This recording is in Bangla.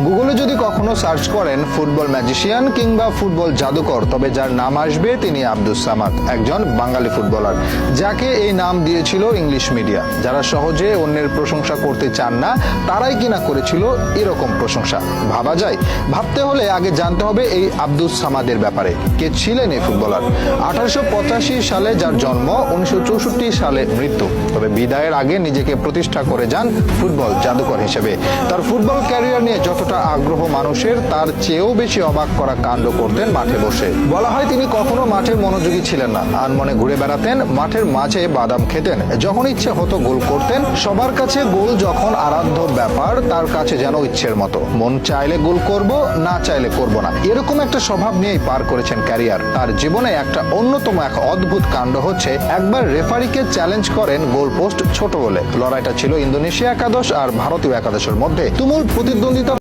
গুগলে যদি কখনো সার্চ করেন ফুটবল ম্যাজিশিয়ান কিংবা ফুটবল জাদুকর, তবে যার নাম আসবে তিনি আব্দুস সামাদ, একজন বাঙালি ফুটবলার যাকে এই নাম দিয়েছিল ইংলিশ মিডিয়া। যারা সহজে অন্যের প্রশংসা করতে চান না তারাই কিনা করেছিল এরকম প্রশংসা। ভাবা যায়? ভাবতে হলে আগে জানতে হবে এই আব্দুস সামাদের ব্যাপারে। কে ছিলেন এই ফুটবলার? 1885 সালে যার জন্ম, 1964 সালে মৃত্যু। তবে বিদায়ের আগে নিজেকে প্রতিষ্ঠা করে যান ফুটবল জাদুকর হিসেবে। তার ফুটবল ক্যারিয়ার নিয়ে যতটা আগ্রহ মানুষের, তার চেয়েও বেশি অবাক করা কাণ্ড করতেন মাঠে বসে। বলা হয় তিনি কখনো মাঠে মনোযোগী ছিলেন না, আনমনে ঘুরে বেড়াতেন, মাঠের মাঝে বাদাম খেতেন, যখন ইচ্ছে হতো গোল করতেন। সবার কাছে গোল যখন আরাধ্য ব্যাপার, তার কাছে যেন ইচ্ছের মতো, মন চাইলে গোল করব, না চাইলে করব না, এরকম একটা স্বভাব নিয়েই পার করেছেন ক্যারিয়ার। তার জীবনে একটা অন্যতম এক অদ্ভুত কাণ্ড হচ্ছে, একবার রেফারিকে চ্যালেঞ্জ করেন গোল পোস্ট ছোট বলে। লড়াইটা ছিল ইন্দোনেশিয়া একাদশ আর ভারতীয় একাদশের মধ্যে। তুমুল প্রতিদ্বন্দ্বিতা